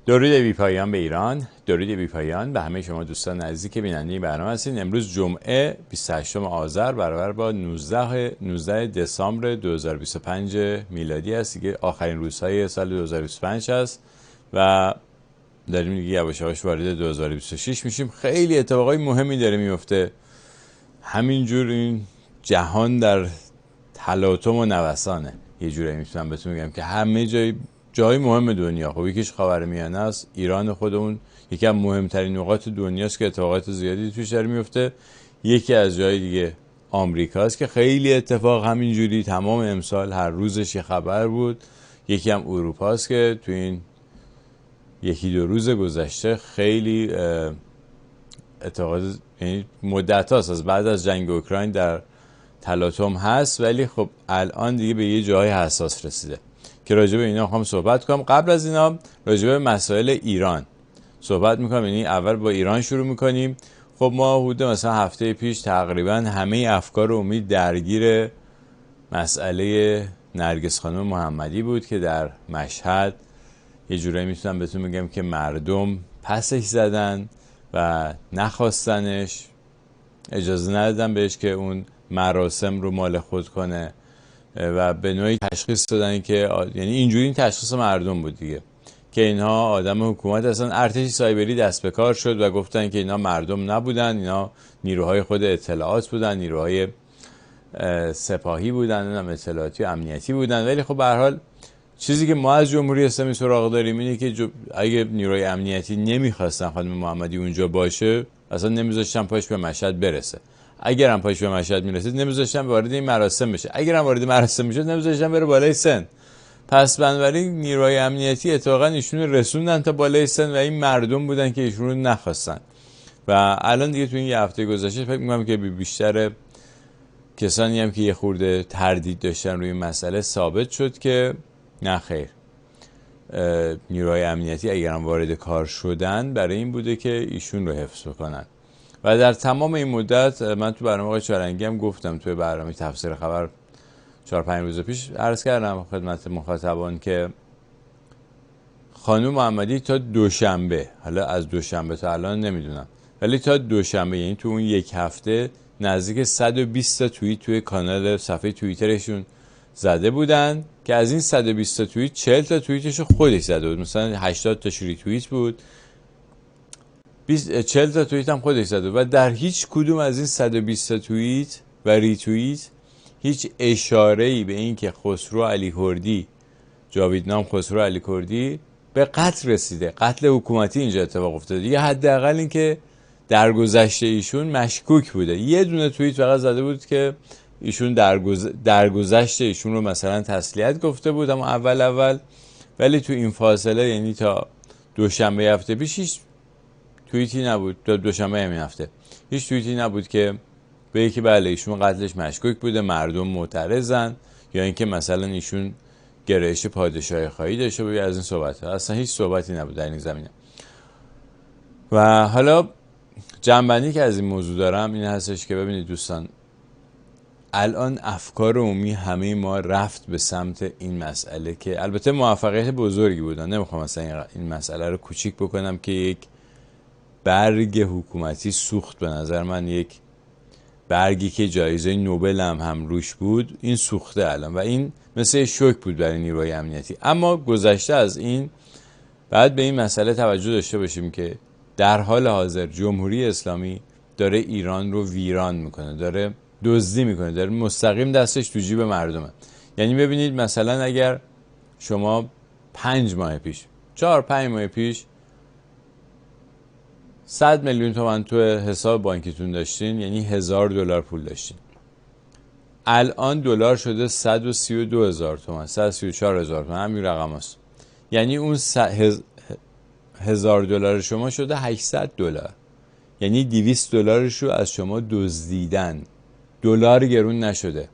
درود بی پایان به ایران، درود بی پایان به همه شما دوستان عزیزی که بیننده برنامه هستین. امروز جمعه 28 آذر برابر با 19 دسامبر 2025 میلادی است دیگه. آخرین روزهای سال 2025 هست و داریم دیگه یواش یواش وارد 2026 میشیم. خیلی اتفاقای مهمی داره میفته. همینجور این جهان در تلاطم و نوسانه. یه جوری میتونم بهتون بگم که همه جای مهم دنیا، خب یکیش خاورمیانه است، ایران خودمون یکی از مهمترین نقاط دنیاست که اتفاقات زیادی توش داره میفته. یکی از جای دیگه آمریکاست که خیلی اتفاق همینجوری تمام امسال هر روزش یه خبر بود. یکی هم اروپاست که تو این یکی دو روز گذشته خیلی اتفاقات، یعنی مدت هاست از بعد از جنگ اوکراین در تلاطم هست، ولی خب الان دیگه به یه جای حساس رسیده که راجع به اینا هم صحبت کنم. قبل از اینا راجع به مسائل ایران صحبت میکنم، یعنی اول با ایران شروع میکنیم. خب ما حدود مثلا هفته پیش تقریبا همه افکار و امید درگیر مسئله نرگس خانم محمدی بود که در مشهد یه جورایی میتونم بهتون بگم که مردم پسش زدن و نخواستنش، اجازه ندادن بهش که اون مراسم رو مال خود کنه و به نوعی تشخیص دادن که یعنی اینجوری این تشخیص مردم بود دیگه که اینها آدم حکومت هستن. ارتش سایبری دست به کار شد و گفتن که اینا مردم نبودن، اینا نیروهای خود اطلاعات بودن، نیروهای سپاهی بودن، اطلاعاتی و امنیتی بودن. ولی خب به هر حال چیزی که ما از جمهوری اسلامی سراغ داریم اینه که اگه نیروهای امنیتی نمیخواستن خانم محمدی اونجا باشه، اصلا نمیذاشتن پاش به مشهد برسه. اگر هم پاش به مشهد میرسید نمیذاشتن وارد این مراسم بشه. اگر هم وارد مراسم میشد نمیذاشتن بره بالای سن. پس بنابراین نیروهای امنیتی اتفاقا ایشون رسوندن تا بالای سن و این مردم بودن که ایشون رو نخواستن. و الان دیگه تو این یه هفته گذشته فکر می‌کنم که بیشتر کسانی هم که یه خورده تردید داشتن روی مسئله ثابت شد که نه خیر، نیروهای امنیتی اگر هم وارد کار شدن برای این بوده که ایشون رو حفظ کنن. و در تمام این مدت من تو برنامه آقای چارنگی هم گفتم، توی برنامه تفسیر خبر 4-5 روز پیش عرض کردم خدمت مخاطبان که خانم محمدی تا دوشنبه، حالا از دوشنبه تا الان نمیدونم، ولی تا دوشنبه یعنی تو اون یک هفته نزدیک 120 تا توییت توی کانال صفحه توییترشون زده بودن که از این 120 تا توییت 40 تا توییتش خودش زده بود. مثلا 80 تا ری توییت بود، 40 تا توییت هم خودش زده بود و در هیچ کدوم از این 120 تا توییت و ری توییت هیچ اشاره‌ای به این که خسرو علیکردی، جاویدنام خسرو علیکردی به قتل رسیده، قتل حکومتی اینجا اتفاق افتاده. دیگه حداقل این که در گذشته ایشون مشکوک بوده. یه دونه توییت فقط زده بود که ایشون در گذشته ایشون رو مثلا تسلیت گفته بود اما اول، ولی تو این فاصله یعنی تا دوشنبه هفته پیش هیچ توییتی نبود. تا دوشنبه همین هفته هیچ توییتی نبود که به که بله ایشون قتلش مشکوک بوده، مردم معترضن، یا اینکه مثلا ایشون گرایش پادشاهی خواهی داشته بود. از این صحبت اصلا هیچ صحبتی نبود در این زمینه. و حالا جنبندی که از این موضوع دارم این هستش که ببینید دوستان، الان افکار عمومی همه ما رفت به سمت این مسئله که البته موفقیت بزرگی بودن. نمیخوام مثلا این مسئله رو کوچیک بکنم که یک برگ حکومتی سوخت. به نظر من یک برگی که جایزه نوبل هم روش بود این سوخته الان و این مثل شوک بود برای نیروهای امنیتی. اما گذشته از این بعد به این مسئله توجه داشته باشیم که در حال حاضر جمهوری اسلامی داره ایران رو ویران میکنه، داره دزدی میکنه، داره مستقیم دستش تو جیب مردمه. یعنی ببینید مثلا اگر شما 5 ماه پیش 4-5 ماه پیش 100 میلیون تومان تو حساب بانکیتون داشتین، یعنی $1000 پول داشتین. الان دلار شده 132,000 تومان، 134,000 تومان، همین رقم هست. یعنی اون $1000 شما شده $800. یعنی $200 رو از شما دزدیدن. دلار گرون نشده.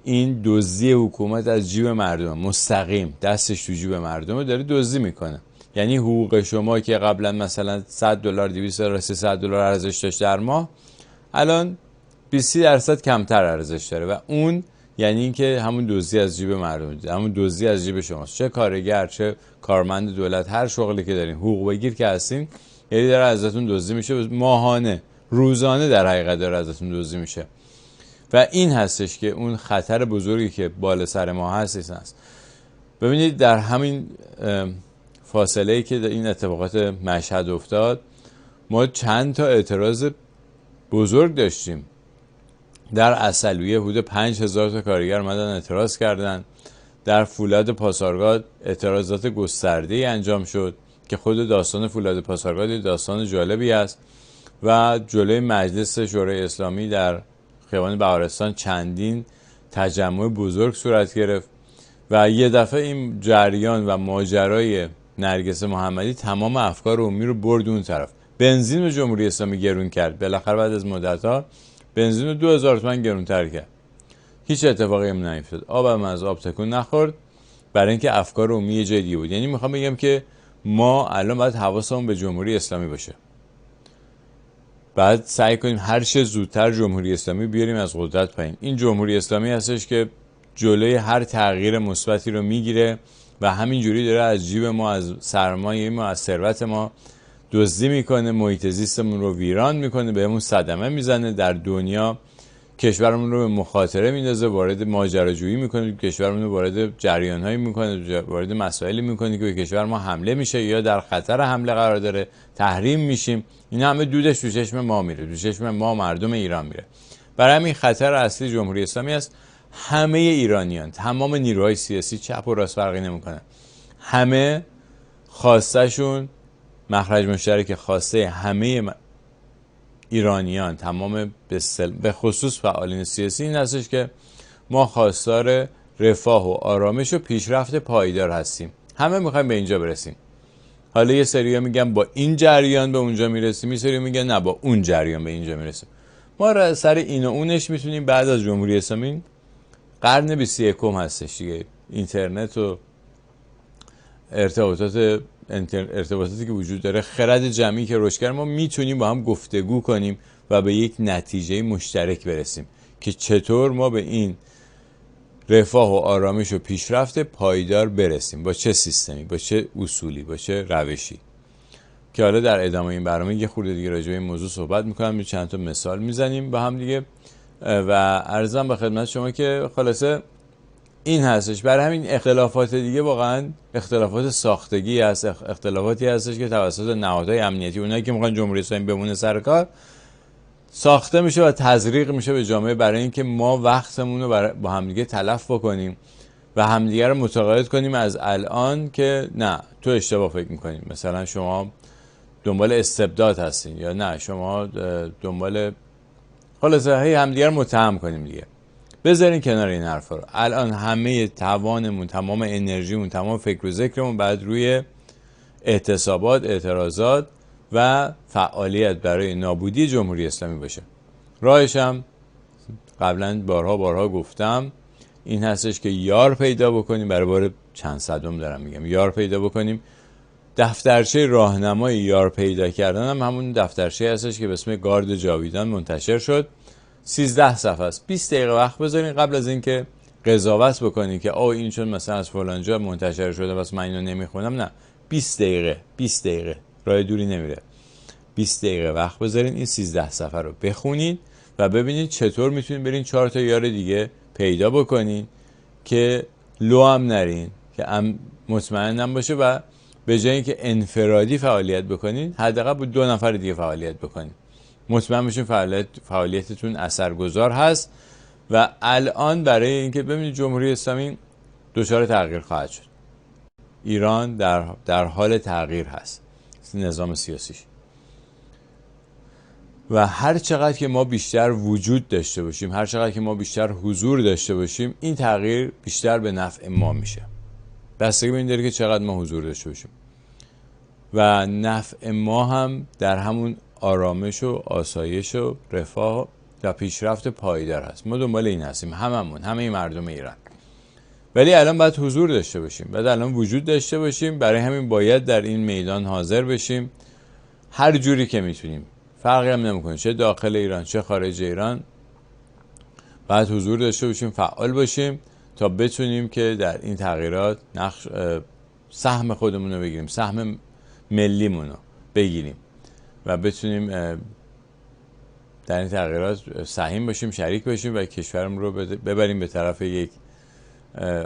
این دزدی حکومت از جیب مردم، مستقیم دستش تو جیب مردم داره دزدی میکنه. یعنی حقوق شما که قبلا مثلا $100 $200 $300 ارزش داشت در ماه، الان 20% کمتر ارزش داره و اون یعنی اینکه همون دزدی از جیب مردم، همون دزدی از جیب شماست، چه کارگر چه کارمند دولت، هر شغلی که دارین، حقوق بگیر که هستین، یعنی داره ازتون دزدی میشه، ماهانه روزانه در حقیقت داره ازتون دزدی میشه. و این هستش که اون خطر بزرگی که بالا سر ما هست. ببینید در همین فاصله‌ای که این اتفاقات مشهد افتاد، ما چند تا اعتراض بزرگ داشتیم. در عسلویه حدود 5000 تا کارگر اومدن اعتراض کردن. در فولاد پاسارگاد اعتراضات گسترده‌ای انجام شد که خود داستان فولاد پاسارگاد داستان جالبی است. و جلوی مجلس شورای اسلامی در خیابان بهارستان چندین تجمع بزرگ صورت گرفت و یه دفعه این جریان و ماجرای نرگس محمدی تمام افکار عمومی رو برد اون طرف. بنزین رو جمهوری اسلامی گرون کرد، بالاخره بعد از مدت‌ها بنزین رو 2000 تومان گرونتر کرد. هیچ اتفاقی هم نیفتاد، آبم از آب تکون نخورد، برای اینکه افکار عمومی یه جای دیگه بود. یعنی میخوام بگم که ما الان باید حواسمون به جمهوری اسلامی باشه، بعد سعی کنیم هر چه زودتر جمهوری اسلامی بیاریم از قدرت پایین. این جمهوری اسلامی هستش که جلوی هر تغییر مثبتی رو میگیره و همینجوری داره از جیب ما، از سرمایه ما، از ثروت ما دزدی میکنه، محیط زیستمون رو ویران میکنه، بهمون صدمه میزنه، در دنیا کشورمون رو به مخاطره میندازه، وارد ماجراجویی میکنه، کشورمون رو وارد جریان‌هایی میکنه، وارد مسائلی میکنه که به کشور ما حمله میشه یا در خطر حمله قرار داره، تحریم میشیم. این همه دودش تو چشم ما میره، تو چشم ما مردم ایران میره. برای همین خطر اصلی جمهوری اسلامی است. همه ایرانیان، تمام نیروهای سیاسی، چپ و راست فرقی نمیکنه، همه خواستشون مخرج مشترک خواسته همه ایرانیان، تمام به خصوص فعالین سیاسی این هستش که ما خواستار رفاه و آرامش و پیشرفت پایدار هستیم. همه میخوایم به اینجا برسیم. حالا یه سری‌ها میگن با این جریان به اونجا میرسیم، یه سری‌ها میگن نه با اون جریان به اینجا میرسیم. ما را سر این و اونش میتونیم بعد از جمهوری اسلامی قرن 21 هستش دیگه، اینترنت و ارتباطاتی که وجود داره، خرد جمعی که رشد کرده، ما میتونیم با هم گفتگو کنیم و به یک نتیجه مشترک برسیم که چطور ما به این رفاه و آرامش و پیشرفت پایدار برسیم، با چه سیستمی، با چه اصولی، با چه روشی، که حالا در ادامه این برنامه یه خورده دیگه راجع به این موضوع صحبت میکنم، چند تا مثال میزنیم با هم دیگه و عرضم به خدمت شما که خلاصه این هستش. برای همین اختلافات دیگه واقعا اختلافات ساختگی هست، اختلافاتی هستش که توسط نهادهای امنیتی، اونایی که میخوان جمهوری اسلامی بمونه سر کار، ساخته میشه و تزریق میشه به جامعه برای اینکه ما وقتمون رو با همدیگه تلف بکنیم و همدیگه رو متقاعد کنیم از الان که نه تو اشتباه فکر میکنیم، مثلا شما دنبال استبداد هستین، یا نه شما دنبال، خلاصه هی همدیگه رو متهم کنیم دیگه. بذارین کنار این حرفا رو. الان همه توانمون، تمام انرژیمون، تمام فکر و ذکرمون بعد روی اعتصابات، اعتراضات و فعالیت برای نابودی جمهوری اسلامی باشه. راهش هم قبلا بارها گفتم، این هستش که یار پیدا بکنیم، برای بار چند صدم دارم میگم، یار پیدا بکنیم. دفترچه راهنمای یار پیدا کردن هم همون دفترچه هستش که به اسم گارد جاویدان منتشر شد. 13 صفحه است. 20 دقیقه وقت بذارین قبل از اینکه قضاوت بکنین که این چون مثلا از فلان جا منتشر شده بس من اینو نمیخونم. نه، 20 دقیقه راه دوری نمیره. 20 دقیقه وقت بذارین این 13 صفحه رو بخونید و ببینید چطور میتونید برین 4 تا یار دیگه پیدا بکنین که لو هم نرین، که مطمئنم باشه و به جای اینکه انفرادی فعالیت بکنین حداقل با 2 نفر دیگه فعالیت بکنین. مطمئن بشین فعالیتتون اثرگذار هست. و الان برای اینکه ببینید جمهوری اسلامی دچار تغییر خواهد شد. ایران در حال تغییر هست، نظام سیاسیش، و هر چقدر که ما بیشتر وجود داشته باشیم، هر چقدر که ما بیشتر حضور داشته باشیم، این تغییر بیشتر به نفع ما میشه. بستگی به این داره که چقدر ما حضور داشته باشیم و نفع ما هم در همون آرامش و آسایش و رفاه و پیشرفت پایدار هست. ما دنبال این هستیم، همه مردم ایران. ولی الان باید حضور داشته باشیم، باید الان وجود داشته باشیم. برای همین باید در این میدان حاضر بشیم هر جوری که میتونیم، فرقی هم نمیکنه چه داخل ایران چه خارج ایران. باید حضور داشته باشیم، فعال باشیم تا بتونیم که در این تغییرات سهم خودمون رو بگیریم، سهم ملیمون رو بگیریم و بتونیم در این تغییرات سهیم باشیم، شریک باشیم و کشورمون رو ببریم به طرف یک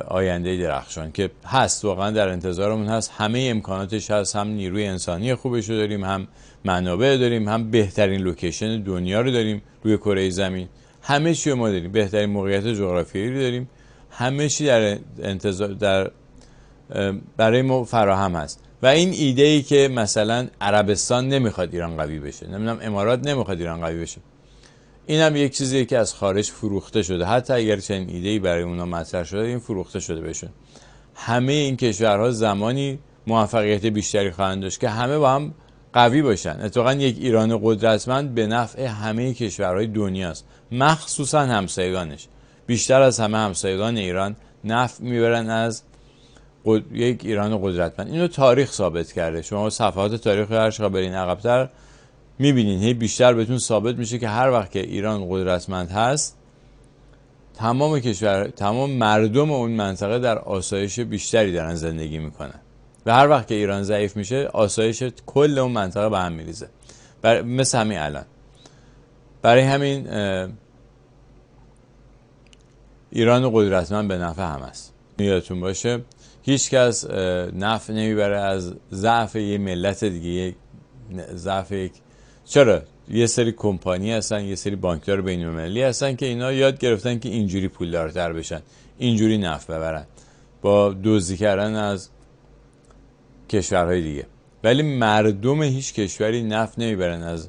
آینده درخشان که هست، واقعا در انتظارمون هست. همه امکاناتش هست، هم نیروی انسانی خوبش رو داریم، هم منابع داریم، هم بهترین لوکیشن دنیا رو داریم روی کره زمین. همه چی ما داریم، بهترین موقعیت جغرافیایی رو داریم، همه چی در انتظار برای ما فراهم هست. و این ایده ای که مثلا عربستان نمیخواد ایران قوی بشه، نمیدونم امارات نمیخواد ایران قوی بشه، این هم یک چیزیه که از خارج فروخته شده. حتی اگر چنین ایده‌ای برای اونا مطرح شده، این فروخته شده بهشون. همه این کشورها زمانی موفقیت بیشتری خواهند داشت که همه با هم قوی باشن. اتفاقا یک ایران قدرتمند به نفع همه کشورهای دنیاست، مخصوصا همسایگانش. بیشتر از همه همسایگان ایران نفع میبرن از یک ایران قدرتمند. اینو تاریخ ثابت کرده. شما صفحات تاریخ هر چقدر برین عقب‌تر میبینین هی بیشتر بهتون ثابت میشه که هر وقت که ایران قدرتمند هست، تمام مردم اون منطقه در آسایش بیشتری دارن زندگی میکنن و هر وقت که ایران ضعیف میشه، آسایش کل اون منطقه به هم میریزه. مثل همین الان. برای همین ایران قدرتمند به نفع هم است. یادتون باشه هیچ کس نفع نمیبره از ضعف یه ملت دیگه، ضعف یک. چرا؟ یه سری کمپانی هستن، یه سری بانکدار بین‌المللی هستن که اینا یاد گرفتن که اینجوری پولدارتر بشن، اینجوری نفع ببرن با دزدی کردن از کشورهای دیگه. ولی مردم هیچ کشوری نفع نمیبرن از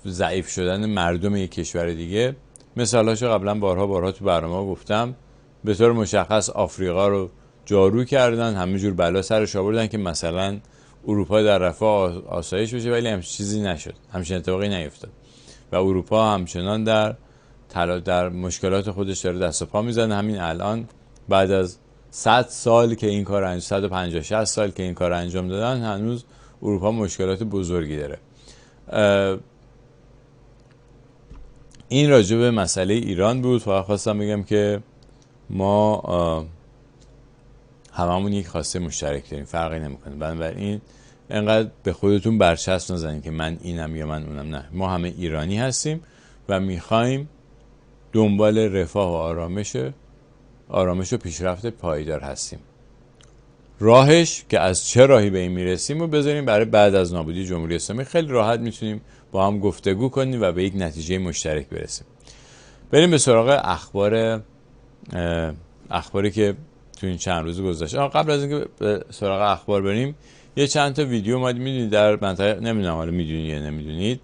ضعیف شدن مردم یک کشور دیگه. مثالاشو قبلا بارها تو برنامه گفتم. به طور مشخص آفریقا رو جارو کردن، همه جور بلا سرش آوردن که مثلا اروپا در رفاه آسایش بشه، ولی همچین چیزی نشد، همچین اتفاقی نیفتاد و اروپا همچنان در مشکلات خودش داره دست و پا میزنه. همین الان بعد از 100 سال که این کار 150-60 سال که این کار انجام دادن، هنوز اروپا مشکلات بزرگی داره. این راجع به مسئله ایران بود. فقط خواستم بگم که ما هممون یک خواسته مشترک داریم، فرقی نمیکنه. بنابراین انقدر به خودتون برچسب نزنید که من اینم یا من اونم. نه، ما همه ایرانی هستیم و میخوایم دنبال رفاه و آرامش و پیشرفت پایدار هستیم. راهش که از چه راهی به این میرسیم رو بذاریم برای بعد از نابودی جمهوری اسلامی. خیلی راحت میتونیم با هم گفتگو کنیم و به یک نتیجه مشترک برسیم. بریم به سراغ اخباری که تو این چند روز گذشته. قبل از اینکه به سراغ اخبار بریم، یه چند تا ویدیو اومد. میدونید در منطقه، نمیدونم حالا میدونید یا نمیدونید،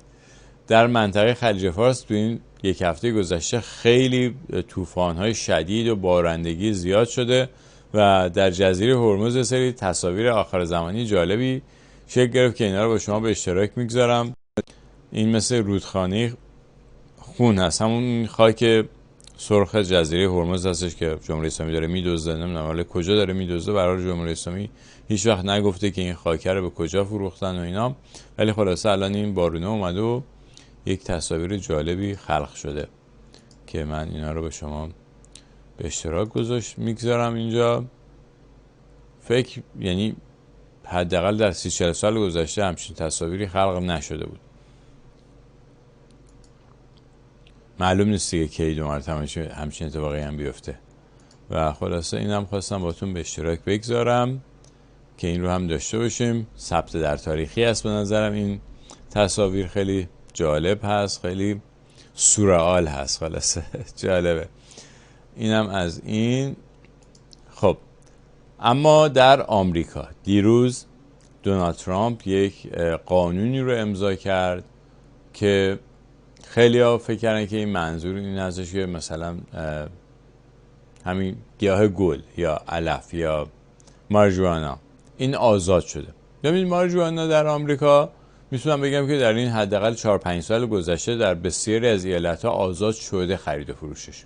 در منطقه خلیج فارس تو این یک هفته گذشته خیلی طوفان‌های شدید و بارندگی زیاد شده و در جزیره هرمز سری تصاویر آخر زمانی جالبی شکل گرفت که اینا رو با شما به اشتراک میگذارم. این مثل رودخانه خون هست، همون خاک سرخ جزیره هرمز هستش که جمهوری اسلامی داره میدزده. نمیدونم حالا کجا داره میدزده، برای جمهوری اسلامی هیچ وقت نگفته که این خاک رو به کجا فروختن و اینا. ولی خلاصه الان این بارونه اومده و یک تصاویر جالبی خلق شده که من اینا رو به شما به اشتراک میگذارم اینجا. یعنی حداقل در 30-40 سال گذشته همچین تصاویری خلق نشده بود. معلوم نیست دیگه کی دو مرتبه همچین اتفاقی هم بیفته. و خلاصه اینم خواستم باتون به اشتراک بگذارم که این رو هم داشته باشیم. ثبت در تاریخی است به نظرم. این تصاویر خیلی جالب هست، خیلی سورئال هست. خلاصه جالبه. اینم از این. خب اما در آمریکا دیروز دونالد ترامپ یک قانونی رو امضا کرد که خیلی ها فکر کردن که این منظور این ازش که مثلا همین گیاه گل یا علف یا ماریجوانا این آزاد شده. ببینید ماریجوانا در آمریکا میتونم بگم که در این حداقل 4-5 سال گذشته در بسیاری از ایالت‌ها آزاد شده خرید و فروشش.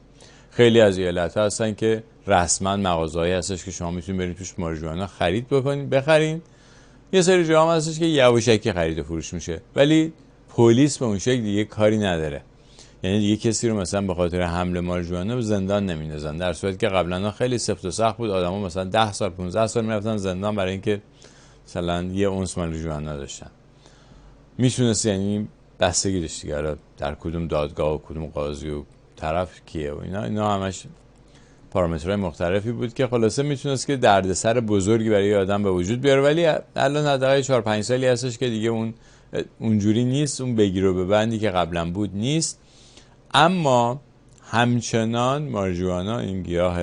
خیلی از ایالت‌ها هستن که رسما مغازه‌ای هستش که شما میتونید برید توش ماریجوانا خرید بکنید، بخرید. یه سری جاها هستش که یواشکی خرید و فروش میشه، ولی پلیس به اون شکل دیگه کاری نداره. یعنی دیگه کسی رو مثلا به خاطر حمل ماریجوانا به زندان نمیندازن، در صورتی که قبلا خیلی سفت و سخت بود، آدما مثلا 10 سال 15 سال میرفتن زندان برای اینکه مثلا یه اونس ماریجوانا داشتن. میتونست یعنی بستگی داشت دیگه در کدوم دادگاه و کدوم قاضی و طرف کیه و اینا همش پارامترهای مختلفی بود که خلاصه میتونست که دردسر بزرگی برای آدم به وجود بیاره. ولی الان حداقل 4 5 سالی هستش که دیگه اونجوری نیست، اون بگیر و ببندی که قبلا بود نیست. اما همچنان ماریجوانا، این گیاه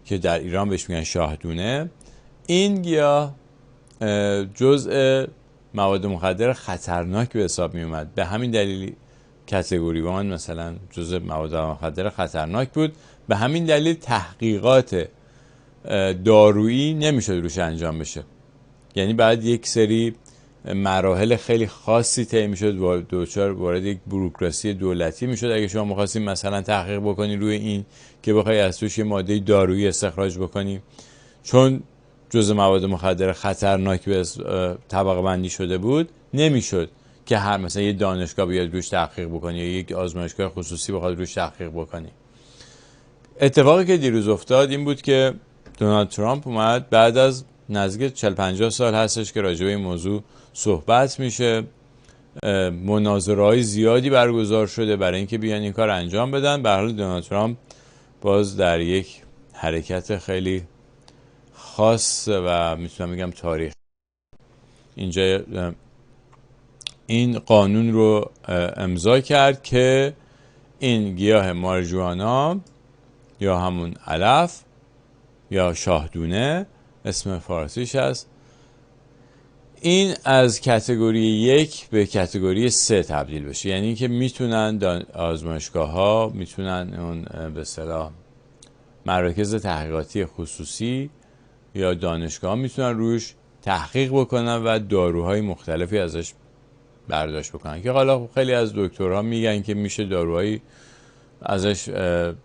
که در ایران بهش میگن شاهدونه، این گیاه جزء مواد مخدر خطرناک به حساب می اومد. به همین دلیل کاتگوری وان مثلا جزء مواد مخدر خطرناک بود. به همین دلیل تحقیقات دارویی نمیشد روش انجام بشه، یعنی بعد یک سری مراحل خیلی خاصی طی میشد، دوچار وارد یک بوروکراسی دولتی میشد. اگه شما می‌خواستین مثلا تحقیق بکنی روی این که بخوای از توش یه ماده دارویی استخراج بکنی، چون جزء مواد مخدر خطرناک به طبقه بندی شده بود، نمیشد که هر مثلا یه دانشگاه بیاد روش تحقیق بکنی یا یک آزمایشگاه خصوصی بخواد روش تحقیق بکنی. اتفاقی که دیروز افتاد این بود که دونالد ترامپ اومد، بعد از نزدیک 40-50 سال هستش که راجع به این موضوع صحبت میشه، مناظره‌های زیادی برگزار شده برای اینکه بیان این کار انجام بدن. به هر حال دونالد ترامپ باز در یک حرکت خیلی خاص و میتونم بگم تاریخ اینجا این قانون رو امضا کرد که این گیاه ماریجوانا یا همون علف یا شاهدونه اسم فارسیش هست، این از کاتگوری 1 به کاتگوری 3 تبدیل بشه. یعنی که میتونن آزمایشگاه ها، میتونن اون به اصطلاح مراکز تحقیقاتی خصوصی یا دانشگاه ها میتونن روش تحقیق بکنن و داروهای مختلفی ازش برداشت بکنن که حالا خیلی از دکترها میگن که میشه داروهایی ازش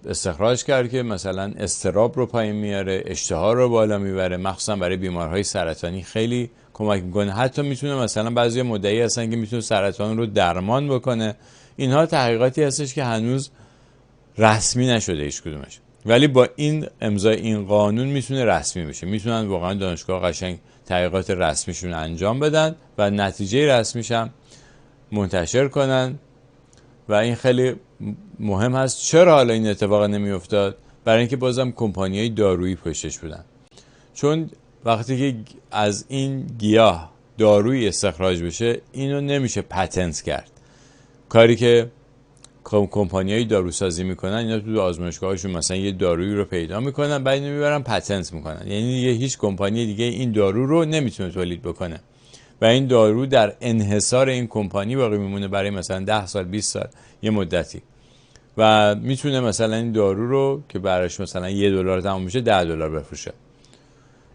استخراج کرد که مثلا اضطراب رو پایین میاره، اشتها رو بالا میبره، مخصوصا برای بیمارهای سرطانی خیلی کمک میکنه. حتی میتونه مثلا بعضی مدعی هستن که میتونه سرطان رو درمان بکنه. اینها تحقیقاتی هستش که هنوز رسمی نشده هیچ کدومش، ولی با این امضای این قانون میتونه رسمی بشه. میتونن واقعا دانشگاه قشنگ تحقیقات رسمیشون انجام بدن و نتیجه رسمیش هم منتشر کنن. و این خیلی مهم هست. چرا حالا این اتفاق نمیافتاد؟ برای اینکه بازم کمپانی‌های دارویی پشتش بودن. چون وقتی که از این گیاه دارویی استخراج بشه، اینو نمیشه پتنت کرد. کاری که کمپانی‌های داروسازی میکنن، اینا تو آزمایشگاهاشون مثلا یه دارویی رو پیدا میکنن، بعد اینو میبرن پتنت میکنن. یعنی دیگه هیچ کمپانی دیگه این دارو رو نمیتونه تولید بکنه و این دارو در انحصار این کمپانی باقی میمونه برای مثلا 10 سال 20 سال یه مدتی و میتونه مثلا این دارو رو که براش مثلا $1 تموم میشه $10 بفروشه.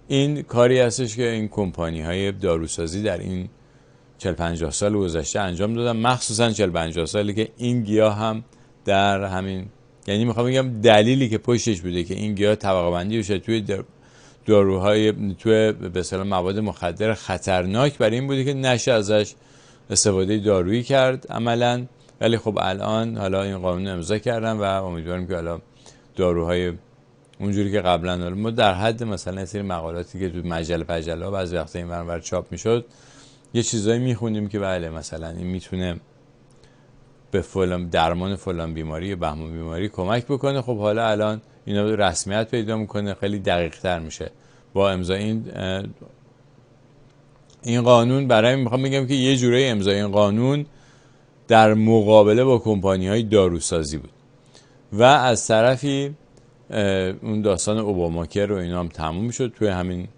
این کاری هستش که این کمپانی های داروسازی در این 40-50 سال گذشته انجام دادن، مخصوصا 40-50 سالی که این گیاه هم در همین، یعنی میخوام بگم دلیلی که پشتش بوده که این گیاه طبقه بندی بشه توی داروهای، توی به اصطلاح مواد مخدر خطرناک، برای این بوده که نشه ازش استفاده دارویی کرد عملاً. ولی خب الان حالا این قانون امضا کردن و امیدوارم که حالا داروهای اونجوری که قبلا ما در حد مثلا یه سری مقالاتی که تو مجله بعضی وقتا این ور چاپ میشد یه چیزایی میخوندیم که بله مثلا این میتونه به فلان درمان فلان بیماری یا بهمان بیماری کمک بکنه. خب حالا الان اینا رسمیت پیدا میکنه، خیلی دقیق تر میشه با امضای این قانون. برای میخوام بگم که یه جورایی امضای این قانون در مقابله با کمپانی‌های داروسازی بود و از طرفی اون داستان اوباماکر رو اینا هم تموم شد توی همین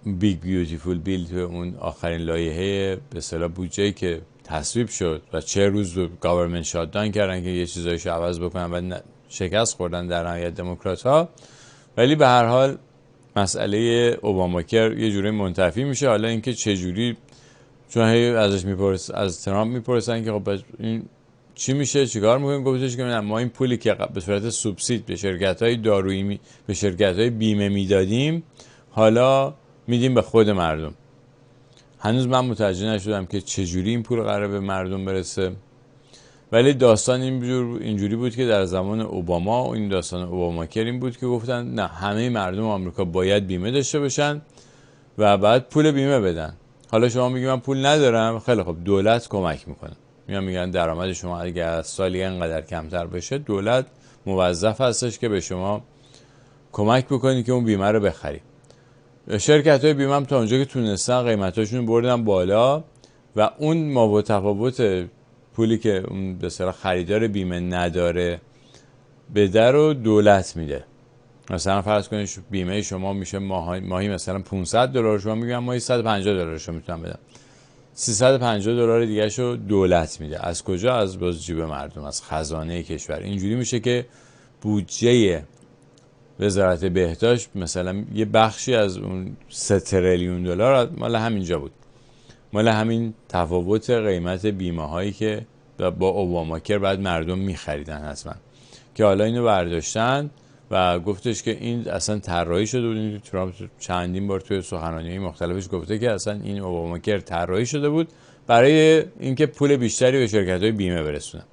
بیگ بیوتیفول بیل، توی اون آخرین لایحه به اصطلاح بودجه‌ای که تصویب شد و 40 روز رو گاورمنت شاتداون کردن که یه چیزایشو عوض بکنن و شکست خوردن در نهایت دموکرات‌ها. ولی به هر حال مسئله اوباماکر یه جوری منتفی میشه. حالا اینکه چه جوری، چون هی ازش از ترامپ میپرسن که خب این چی میشه، چیکار میکنیم؟ گفتش که ما این پولی که به صورت سوبسید به شرکت‌های دارویی به شرکت‌های بیمه میدادیم حالا میدیم به خود مردم. هنوز من متوجه نشدم که چه جوری این پول قراره به مردم برسه. ولی داستان اینجوری بود که در زمان اوباما، این داستان اوباماکر این بود که گفتن نه، همه مردم آمریکا باید بیمه داشته باشن و بعد پول بیمه بدن. حالا شما میگی من پول ندارم، خیلی خب دولت کمک میکنه. میگن درآمد شما اگر از سالی اینقدر کمتر بشه، دولت موظف هستش که به شما کمک بکنی که اون بیمه رو بخری. شرکت های بیمه هم تا اونجا که تونستن قیمتاشون بردن بالا و اون ما و تفاوت پولی که اون به اصطلاح خریدار بیمه نداره بده رو دولت میده. مثلا فرض کنید بیمه شما میشه ماهی مثلا $500، شما میگن ماهی $150 شما میتونم بدم، $350 دیگه شو دولت میده. از کجا؟ از باز جیب مردم، از خزانه کشور. اینجوری میشه که بودجه وزارت بهداشت مثلا یه بخشی از اون 3 تریلیون دلار مال همینجا بود، مال همین تفاوت قیمت بیمه هایی که با اوباماکر بعد مردم میخریدن حتما، که حالا اینو برداشتن و گفتش که این اصلا طراحی شده بود. ترامپ چندین بار توی سخنرانی‌های مختلفش گفته که اصلا این اوباماکر طراحی شده بود برای اینکه پول بیشتری به شرکت‌های بیمه برسونه.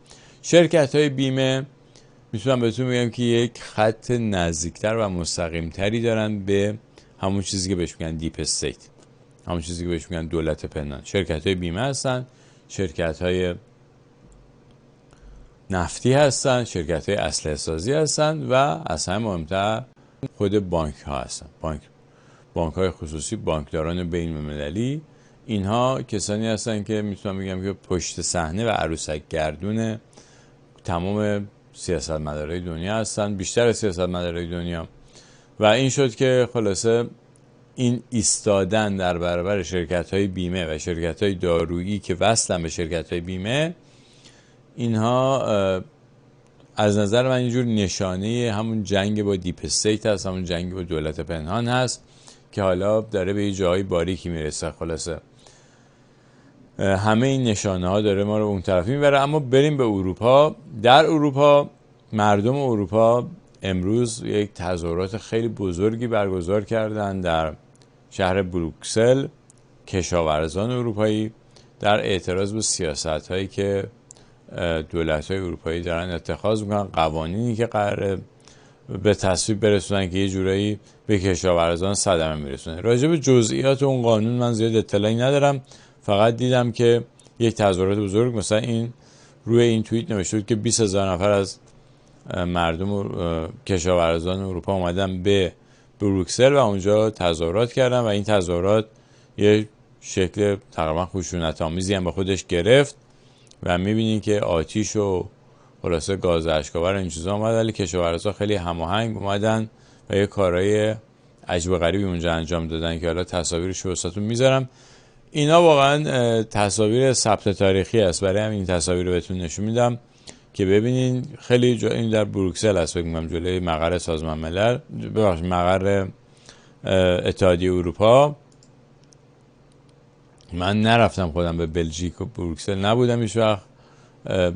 شرکت‌های بیمه میتونم بهتون بگم که یک خط نزدیکتر و مستقیمتری دارن به همون چیزی که بهش میگن دیپ استیت، همون چیزی که بهش میگن دولت پنهان. شرکت‌های بیمه هستن، شرکت‌های نفتی هستن، شرکت‌های اسلحه سازی هستن و از همه مهمتر خود بانک ها هستن. بانک‌های خصوصی، بانکداران بین‌المللی، اینها کسانی هستن که میتونم بگم که پشت صحنه و عروسک گردون تمام سیاستمدارای دنیا هستن، بیشتر سیاستمدارای دنیا. و این شد که خلاصه این ایستادن در برابر شرکت‌های بیمه و شرکت‌های دارویی که وصلن به شرکت‌های بیمه، اینها از نظر من اینجور نشانه همون جنگ با دیپ استیت هست، همون جنگ با دولت پنهان هست که حالا داره به یه جایی باریکی میرسه. خلاصه همه این نشانه ها داره ما رو اون طرفی میبره. اما بریم به اروپا. در اروپا مردم اروپا امروز یک تظاهرات خیلی بزرگی برگزار کردن در شهر بروکسل، کشاورزان اروپایی، در اعتراض به سیاست هایی که دولت های اروپایی دارن اتخاذ میکنن، قوانینی که قراره به تصویب برسونن که یه جورایی به کشاورزان صدمه میرسونه. راجع به جزئیات اون قانون من زیاد اطلاعی ندارم، فقط دیدم که یک تظاهرات بزرگ، مثلا این روی این توییت نوشته بود که 20,000 نفر از مردم کشاورزان اروپا اومدن به بروکسل و اونجا تظاهرات کردن و این تظاهرات یه شکل تقریبا خشونت آمیزی هم به خودش گرفت و میبینین که آتیش و خلاصه گاز اشک‌آور این چیزا اومد، ولی کشاورزا خیلی هماهنگ اومدن و یه کارهای عجیب غریبی اونجا انجام دادن که حالا تصاویرش رو واسهتون میذارم. اینا واقعا تصاویر ثبت تاریخی است، برای همین این تصاویر رو بهتون نشون میدم که ببینین. خیلی این در بروکسل است، فکر می‌کنم جلوی مقر سازمان ملل، ببخشید مقر اتحادیه اروپا. من نرفتم خودم به بلژیک و بروکسل، نبودم هیچ وقت،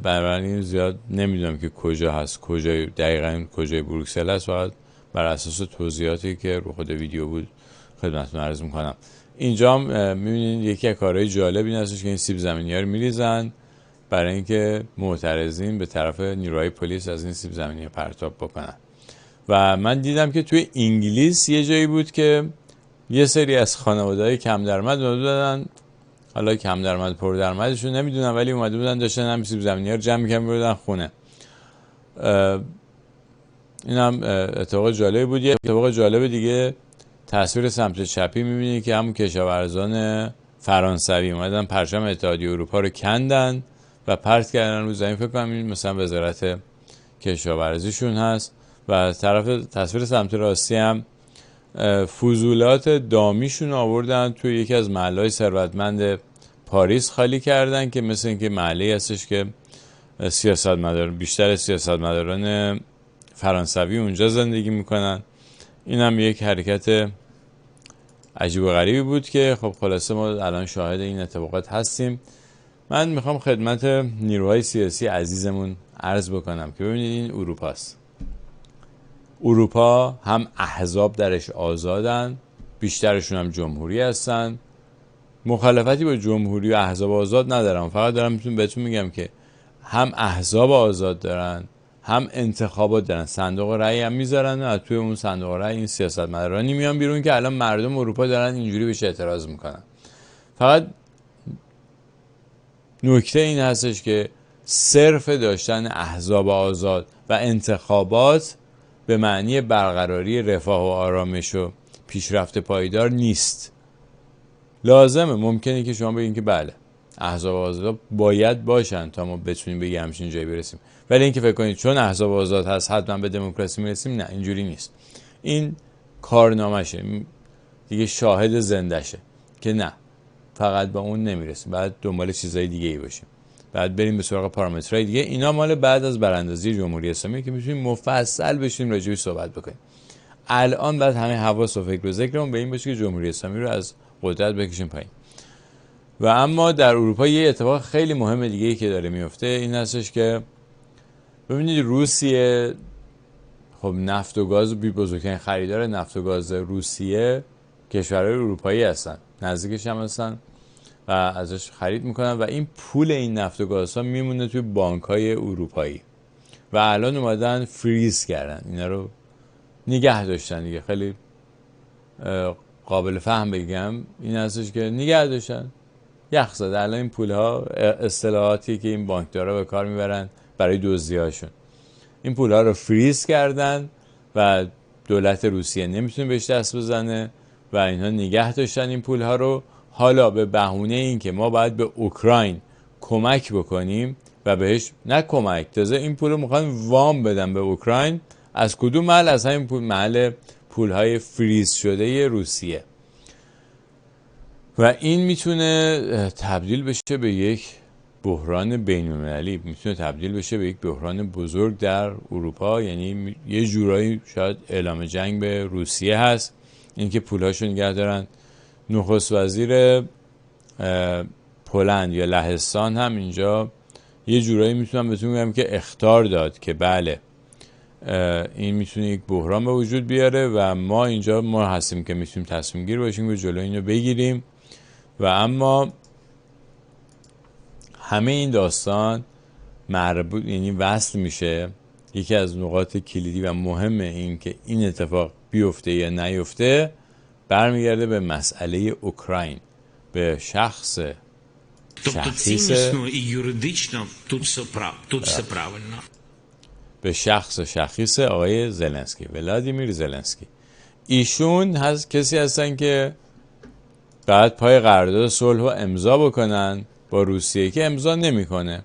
بنابراین زیاد نمیدونم که کجا هست، کجای دقیقاً کجای بروکسل است. فقط بر اساس توضیحاتی که رو خود ویدیو بود خدمتتون عرض می‌کنم. اینجا می‌بینید یکی از کارهای جالب این هستش که این سیب زمینی‌ها رو می‌ریزن برای اینکه معترضین به طرف نیروهای پلیس از این سیب زمینی پرتاب بکنن. و من دیدم که توی انگلیس یه جایی بود که یه سری از خانواده‌های کم درآمد اومده بودن، حالا کم درآمد پر درآمدشون نمیدونم، ولی اومده بودن داشتن هم سیب زمینی‌ها رو جمع می‌کردن بردن خونه. این هم اتفاق جالبی بود. یه اتفاق جالب دیگه تصویر سمت چپی می‌بینید که همون کشاورزان فرانسوی اومدن پرچم اتحادیه اروپا رو کندن و پرت کردن رو زمین. فکر کنم این مثلا وزارت کشاورزیشون هست. و تصویر سمت راستی هم فضولات دامیشون آوردن توی یکی از محله‌های ثروتمند پاریس خالی کردن که مثل اینکه محله‌ای هستش که بیشتر سیاستمداران فرانسوی اونجا زندگی میکنن. این هم یک حرکت عجیب و غریبی بود که خب خلاصه ما الان شاهد این اتفاقات هستیم. من میخوام خدمت نیروهای سیاسی عزیزمون عرض بکنم که ببینید این اروپاست. اروپا هم احزاب درش آزادن، بیشترشون هم جمهوری هستن. مخالفتی با جمهوری و احزاب آزاد ندارم، فقط دارم بهتون میگم که هم احزاب آزاد دارن، هم انتخابات دارن، صندوق رأی هم میذارن و از توی اون صندوق رأی این سیاستمدارانی میان بیرون که الان مردم اروپا دارن اینجوری بهش اعتراض میکنن. فقط نکته این هستش که صرف داشتن احزاب آزاد و انتخابات به معنی برقراری رفاه و آرامش و پیشرفت پایدار نیست. لازمه، ممکنه که شما بگین که بله احزاب آزاد باید باشن تا ما بتونیم به همچین جایی برسیم، ولی اینکه فکر کنید چون احزاب آزاد هست حتما به دموکراسی میرسیم، نه، اینجوری نیست. این کارنامشه دیگه، شاهد زندشه که نه، فقط با اون نمیرسیم، بعد دنبال چیزای دیگه ای باشیم، بعد بریم به سراغ پارامترهای دیگه. اینا مال بعد از براندازی جمهوری اسلامی که میتونیم مفصل بشیم راجع بهش صحبت بکنیم. الان بعد همه حواس و فکر و ذکرمون به این باشه که جمهوری اسلامی رو از قدرت بکشیم پایین. و اما در اروپا یه اتفاق خیلی مهم دیگه ای که داره میفته این هستش که ببینید روسیه، خب نفت و گاز، بزرگترین خریدار نفت و گاز روسیه کشورهای اروپایی هستن، نزدیکش هم هستن و ازش خرید میکنن و این پول این نفت و گازها میمونه توی بانک‌های اروپایی و الان اومدن فریز کردن، اینا رو نگه داشتن دیگه. خیلی قابل فهم بگم این هستش که نگه داشتن، یخ زده. الان این پول‌ها اصطلاحاتی که این بانکدارا به کار میبرن برای دزدی‌هاشون، این پول‌ها رو فریز کردن و دولت روسیه نمیتونه بهش دست بزنه و اینها نگه داشتن این پول‌ها رو. حالا به بهونه این که ما باید به اوکراین کمک بکنیم و بهش نه کمک، تازه این پول رو میخوان وام بدن به اوکراین. از کدوم محل؟ از همین محل پول‌های فریز شده روسیه. و این میتونه تبدیل بشه به یک بحران بین‌المللی، میتونه تبدیل بشه به یک بحران بزرگ در اروپا. یعنی یه جورایی شاید اعلام جنگ به روسیه هست، اینکه پولهاشو نگه دارن. نخست وزیر پلند یا لهستان هم اینجا یه جورایی میتونم بهتون بگم که اخطار داد که بله این میتونه یک بحران به وجود بیاره و ما اینجا ما هستیم که میتونیم تصمیم گیر باشیم و جلوی اینو بگیریم. و اما همه این داستان مربوط، یعنی وصل میشه، یکی از نقاط کلیدی و مهم این که این اتفاق بیفته یا نیفته برمیگرده به مسئله اوکراین، به شخص شخیص آقای زلنسکی، ولادیمیر زلنسکی. ایشون کسی هستن که بعد پای قرارداد صلح رو امضا بکنن با روسیه که امضا نمیکنه.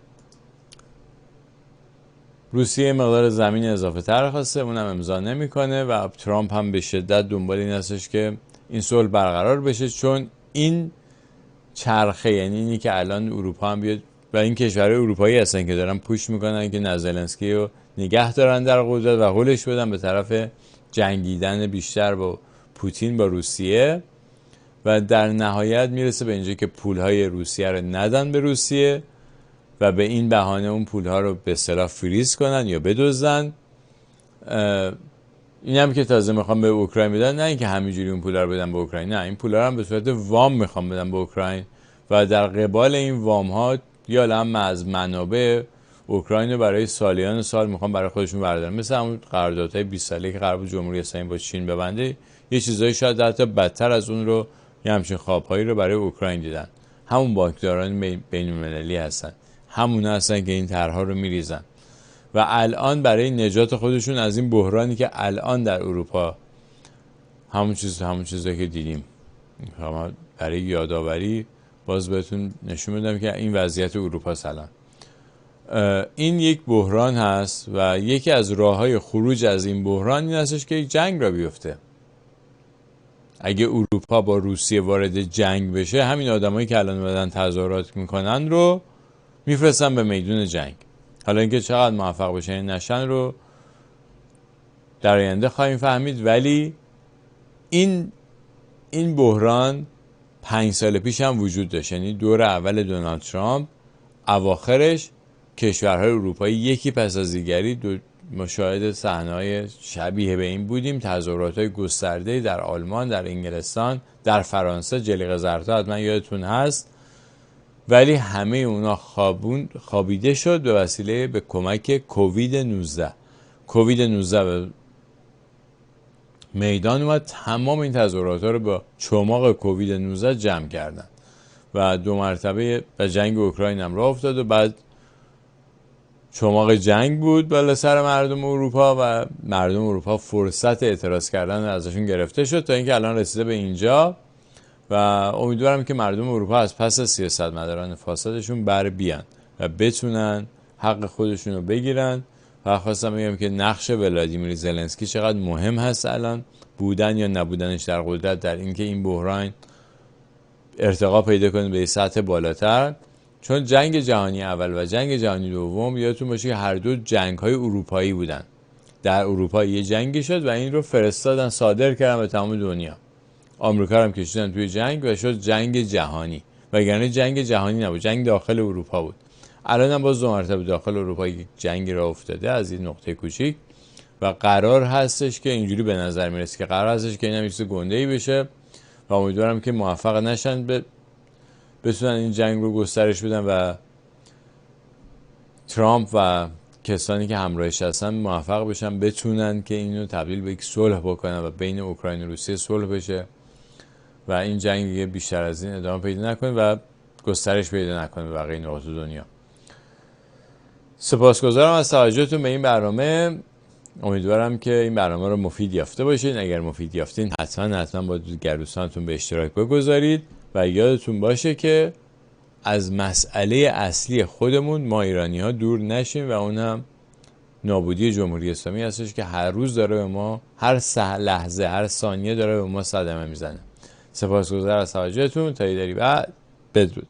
روسیه مقدار زمین اضافه تر خواسته، اونم امضا نمیکنه و ترامپ هم به شدت دنبال این هستش که این صلح برقرار بشه، چون این چرخه، یعنی اینی که الان اروپا هم بیاد و این کشورهای اروپایی هستن که دارن پوش میکنن که نزلنسکی رو نگه دارن در قدرت و هولش بدن به طرف جنگیدن بیشتر با پوتین، با روسیه، و در نهایت میرسه به اینجا که پولهای روسیه رو ندن به روسیه و به این بهانه اون پولها رو به اصطلاح فریز کنن یا بدزدن. این هم که تازه میخوام به اوکراین بدن، نه اینکه همینجوری اون پولها رو بدن به اوکراین، نه، این پولها رو هم به صورت وام میخوام بدن به اوکراین و در قبال این وام ها یا هم از منابع اوکراین رو برای سالیان سال میخوام برای خودشون بردارن، مثل همون قراردادهای 20 ساله که قرار بود جمهوری اسلامی با چین ببنده. یه چیزایی شاید حتی بدتر از اون رو، یه همچین خوابهایی رو برای اوکراین دیدن. همون بانکداران بین‌المللی هستن، همون هستن که این طرح‌ها رو میریزن و الان برای نجات خودشون از این بحرانی که الان در اروپا، همون چیزایی که دیدیم، برای یادآوری باز بهتون نشون بدم که این وضعیت اروپا الان این یک بحران هست و یکی از راه‌های خروج از این بحران این هستش که یک جنگ را بیفته. اگه اروپا با روسیه وارد جنگ بشه، همین آدمایی که الان اومدن تظاهرات میکنن رو میفرستن به میدون جنگ. حالا اینکه چقدر موفق بشن این نشن رو در آینده خواهیم فهمید، ولی این بحران 5 سال پیش هم وجود داشت. یعنی دور اول دونالد ترامپ اواخرش کشورهای اروپایی یکی پس از دیگری مشاهده صحنه‌های شبیه به این بودیم. تظاهرات‌های گسترده در آلمان، در انگلستان، در فرانسه، جلیقه زردها حتما یادتون هست. ولی همه اونا خوابیده شد به کمک کووید 19 به میدان اومد. تمام این تظاهرات ها رو با چماق کووید 19 جمع کردن و 2 مرتبه به جنگ اوکراین هم راه افتاد و بعد چماق جنگ بود بالا سر مردم اروپا و مردم اروپا فرصت اعتراض کردن ازشون گرفته شد تا اینکه الان رسیده به اینجا و امیدوارم که مردم اروپا از پس سیاستمداران فاسدشون بر بیان و بتونن حق خودشون رو بگیرن. و خواستم بگم که نقش ولادیمیر زلنسکی چقدر مهم هست الان، بودن یا نبودنش در قدرت، در اینکه این بحران ارتقا پیدا کنه به سطح بالاتر. چون جنگ جهانی اول و جنگ جهانی دوم یادتون باشه که هر دو جنگ‌های اروپایی بودن. در اروپا یه جنگی شد و این رو فرستادن صادر کردن به تمام دنیا. آمریکا هم کشیدن توی جنگ و شد جنگ جهانی، وگرنه جنگ جهانی نبود، جنگ داخل اروپا بود. الان هم باز 2 مرتبه داخل اروپا یک جنگی را افتاده از این نقطه کوچیک و قرار هستش که اینجوری به نظر میرسه که قرار هستش که این هم چیز گنده‌ای بشه و امیدوارم که موفق نشن بتونن این جنگ رو گسترش بدن و ترامپ و کسانی که همراهش هستن موفق بشن بتونن که اینو تبدیل به یک صلح بکنن و بین اوکراین و روسیه صلح بشه و این جنگ بیشتر از این ادامه پیدا نکنه و گسترش پیدا نکنه به بقیه نقاط دنیا. سپاسگزارم از توجهتون به این برنامه. امیدوارم که این برنامه رو مفید یافته باشین. اگر مفید یافتین حتما با دوستانتون به اشتراک بگذارید و یادتون باشه که از مسئله اصلی خودمون ما ایرانی ها دور نشیم و اون هم نابودی جمهوری اسلامی هستش که هر روز داره به ما، هر لحظه، هر ثانیه داره به ما صدمه میزنه. سپاسگزارم از توجهتون. تا ایداری بعد، بدرود.